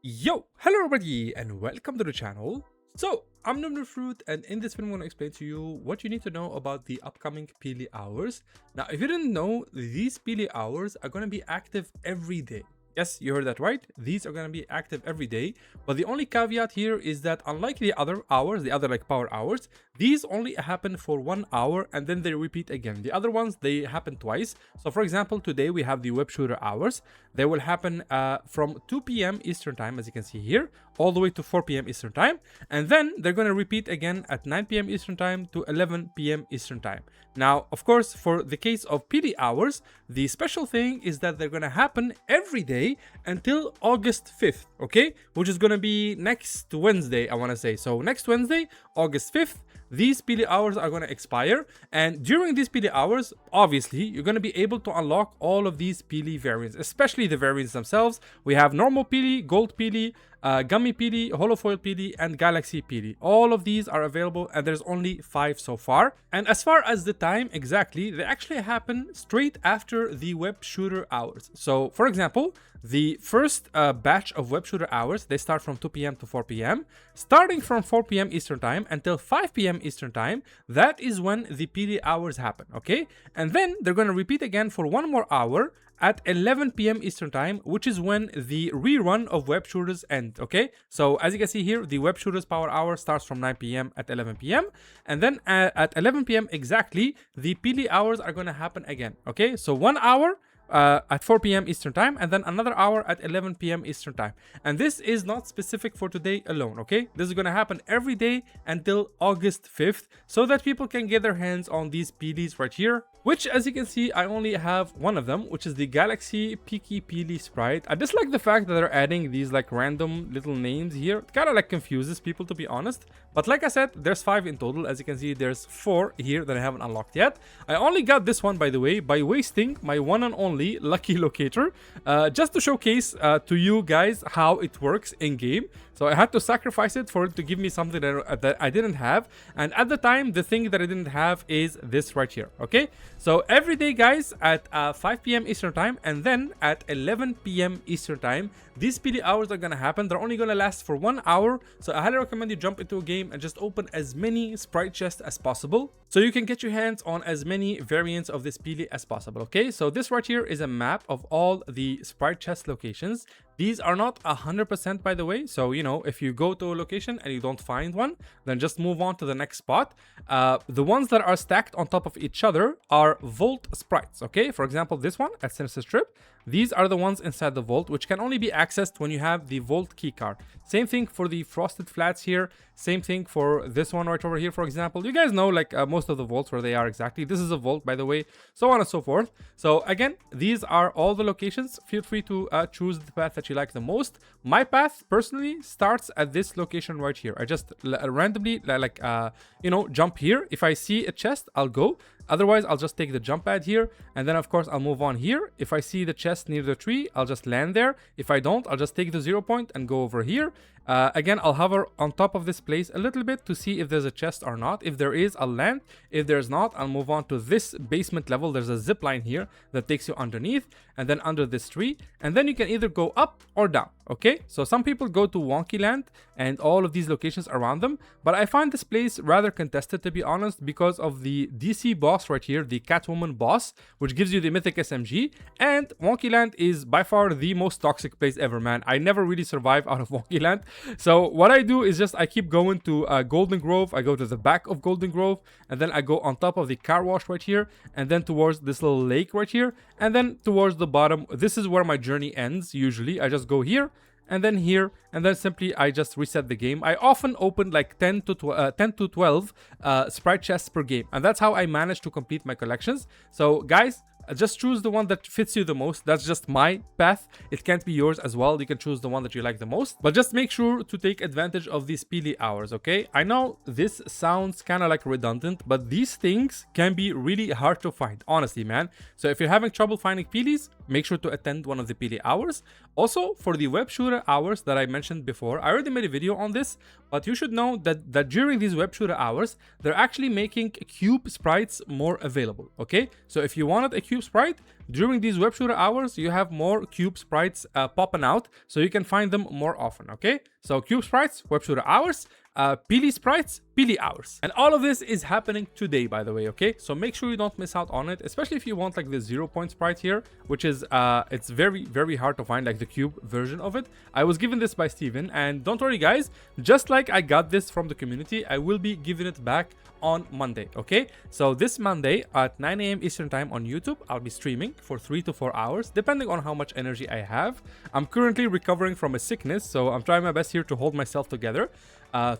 Yo, hello everybody and welcome to the channel. So, I'm NOOBNOOBFRUIT and in this video I'm going to explain to you what you need to know about the upcoming Peely Hours. Now, if you didn't know, these Peely Hours are going to be active every day. Yes, you heard that right. These are going to be active every day. But the only caveat here is that unlike the other hours, the other like power hours, these only happen for 1 hour and then they repeat again. The other ones, they happen twice. So for example, today we have the web shooter hours. They will happen from 2 p.m. Eastern time, as you can see here, all the way to 4 p.m. Eastern time. And then they're going to repeat again at 9 p.m. Eastern time to 11 p.m. Eastern time. Now, of course, for the case of Peely Hours, the special thing is that they're going to happen every day until August 5th, okay? Which is going to be next Wednesday, I want to say. So next Wednesday, August 5th, these Peely Hours are going to expire. And during these Peely Hours, obviously, you're going to be able to unlock all of these Peely variants, especially the variants themselves. We have normal Peely, gold Peely, gummy Peely, holofoil Peely, and galaxy Peely. All of these are available and there's only 5 so far. And as far as the time exactly, they actually happen straight after the web shooter hours. So for example, the first batch of web shooter hours, they start from 2 p.m. to 4 p.m. Starting from 4 p.m. Eastern time until 5 p.m. Eastern time, that is when the Peely Hours happen, okay? And then they're going to repeat again for 1 more hour at 11 p.m. Eastern time, which is when the rerun of web shooters end, okay? So as you can see here, the web shooters power hour starts from 9 p.m. at 11 p.m. and then at 11 p.m. exactly, the Peely Hours are going to happen again, okay? So 1 hour at 4 p.m. Eastern time and then another hour at 11 p.m. Eastern time. And this is not specific for today alone, okay? This is going to happen every day until August 5th so that people can get their hands on these Peelys right here, which as you can see, I only have one of them, which is the Galaxy Peeky Peely Sprite. I just like the fact that they're adding these like random little names here. It kind of like confuses people, to be honest. But like I said, there's 5 in total. As you can see, there's 4 here that I haven't unlocked yet. I only got this one, by the way, by wasting my one and only lucky locator, just to showcase to you guys how it works in game. So I had to sacrifice it for it to give me something that I didn't have. And at the time, the thing that I didn't have is this right here, okay? So every day, guys, at 5 p.m. Eastern time and then at 11 p.m. Eastern time, these Peely Hours are going to happen. They're only going to last for 1 hour. So I highly recommend you jump into a game and just open as many Sprite chests as possible, so you can get your hands on as many variants of this Peely as possible, okay? So this right here is a map of all the Sprite chest locations. These are not 100%, by the way. So, you know, if you go to a location and you don't find one, then just move on to the next spot. The ones that are stacked on top of each other are vault sprites, okay? For example, this one at Sinister Strip. These are the ones inside the vault, which can only be accessed when you have the vault keycard. Same thing for the frosted flats here. Same thing for this one right over here, for example. You guys know like most of the vaults where they are exactly. This is a vault, by the way, so on and so forth. So again, these are all the locations. Feel free to choose the path that you like the most. My path personally starts at this location right here. I just randomly you know, jump here. If I see a chest, I'll go. Otherwise, I'll just take the jump pad here, and then of course I'll move on here. If I see the chest near the tree, I'll just land there. If I don't, I'll just take the 0 point and go over here. Again, I'll hover on top of this place a little bit to see if there's a chest or not. If there is, I'll land. If there's not, I'll move on to this basement level. There's a zip line here that takes you underneath and then under this tree. And then you can either go up or down, okay? So some people go to Wonky Land and all of these locations around them. But I find this place rather contested, to be honest, because of the DC boss right here, the Catwoman boss, which gives you the mythic SMG. And Wonky Land is by far the most toxic place ever, man. I never really survive out of Wonky Land. So what I do is just I keep going to Golden Grove. I go to the back of Golden Grove and then I go on top of the car wash right here and then towards this little lake right here and then towards the bottom. This is where my journey ends usually. I just go here and then here, and then simply I just reset the game. I often open like 10 to 12 Sprite chests per game, and that's how I manage to complete my collections. So guys, just choose the one that fits you the most. That's just my path. It can't be yours as well. You can choose the one that you like the most, but just make sure to take advantage of these Peely Hours, okay? I know this sounds kind of like redundant, but these things can be really hard to find, honestly, man. So if you're having trouble finding Peelys, make sure to attend one of the Peely Hours. Also, for the web shooter hours that I mentioned before, I already made a video on this, but you should know that during these web shooter hours, they're actually making cube sprites more available, okay? So if you wanted a cube cube sprite, during these web shooter hours, you have more cube sprites popping out, so you can find them more often, okay? So cube sprites, web shooter hours, Peely sprites, Peely hours. And all of this is happening today, by the way, okay? So make sure you don't miss out on it, especially if you want like the 0 point sprite here, which is, it's very, very hard to find like the cube version of it. I was given this by Steven, and don't worry guys, just like I got this from the community, I will be giving it back on Monday, okay? So this Monday at 9 a.m. Eastern time on YouTube, I'll be streaming for 3 to 4 hours, depending on how much energy I have. I'm currently recovering from a sickness, so I'm trying my best here to hold myself together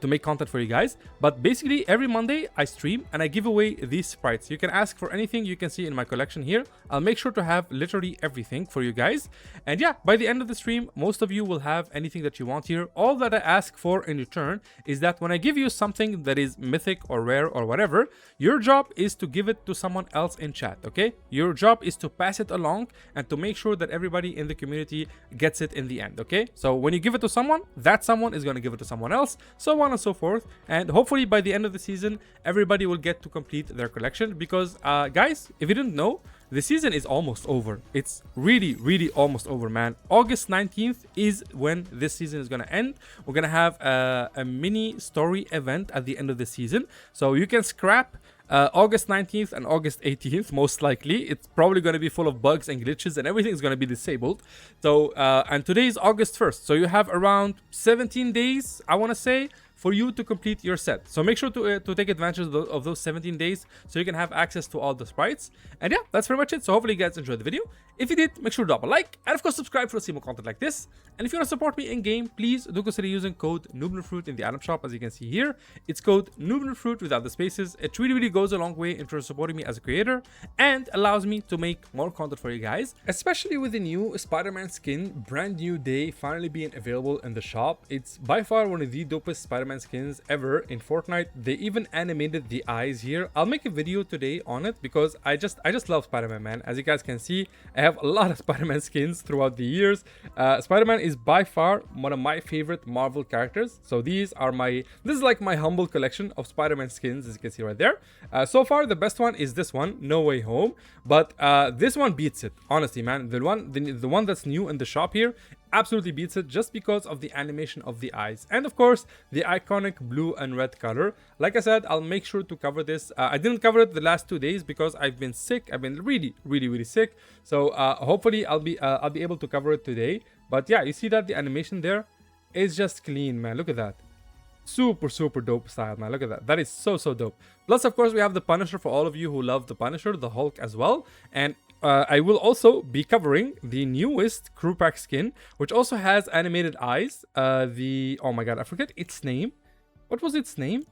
to make content for you guys. But basically every Monday I stream and I give away these sprites. You can ask for anything you can see in my collection here. I'll make sure to have literally everything for you guys. And yeah, by the end of the stream, most of you will have anything that you want here. All that I ask for in return is that when I give you something that is mythic or rare or whatever, your job is to give it to someone else in chat, okay? Your job is to pass it along and to make sure that everybody in the community gets it in the end, okay? So when you give it to someone, that someone is going to give it to someone else, so on and so forth. And hopefully by the end of the season, everybody will get to complete their collection, because guys, if you didn't know, the season is almost over. It's really, really almost over, man. August 19th is when this season is going to end. We're going to have a mini story event at the end of the season. So you can scrap August 19th and August 18th, most likely. It's probably going to be full of bugs and glitches and everything is going to be disabled. So, and today is August 1st. So you have around 17 days, I want to say, for you to complete your set. So make sure to take advantage of those 17 days so you can have access to all the sprites. And yeah, that's pretty much it. So hopefully you guys enjoyed the video. If you did, make sure to drop a like and of course subscribe for see more content like this. And if you want to support me in game, please do consider using code NOOBNOOBFRUIT in the item shop, as you can see here. It's code NOOBNOOBFRUIT without the spaces. It really, really goes a long way in terms of supporting me as a creator and allows me to make more content for you guys, especially with the new Spider-Man skin, brand new day, finally being available in the shop. It's by far one of the dopest Spider-Man skins ever in Fortnite. They even animated the eyes here. I'll make a video today on it because I just love Spider-Man, man. As you guys can see, I have a lot of Spider-Man skins throughout the years. Spider-Man is by far one of my favorite Marvel characters. So this is like my humble collection of Spider-Man skins, as you can see right there. So far the best one is this one, No Way Home, but this one beats it, honestly, man. The one that's new in the shop here absolutely beats it, just because of the animation of the eyes and of course the iconic blue and red color. Like I said, I'll make sure to cover this. I didn't cover it the last 2 days because I've been sick. I've been really sick, so hopefully I'll be able to cover it today. But yeah, you see that the animation there is just clean, man. Look at that. Super dope style, man. Look at that. That is so dope. Plus of course we have the Punisher for all of you who love the Punisher, the Hulk as well. And I will also be covering the newest crew pack skin, which also has animated eyes. Oh my god, I forget its name. What was its name?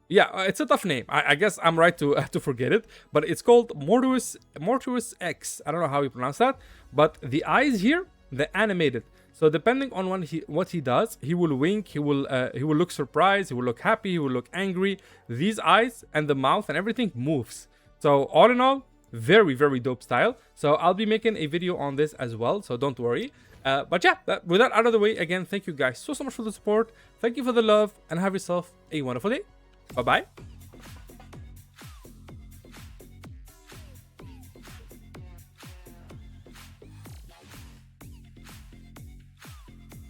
Yeah, it's a tough name. I guess I'm right to forget it, but it's called Mortuous X. I don't know how you pronounce that, but the eyes here, they're animated. So depending on what he does, he will wink, he will look surprised, he will look happy, he will look angry. These eyes and the mouth and everything moves. So all in all, very dope style. So I'll be making a video on this as well, so don't worry. But yeah, with that out of the way, again, thank you guys so much for the support. Thank you for the love and have yourself a wonderful day. Bye bye.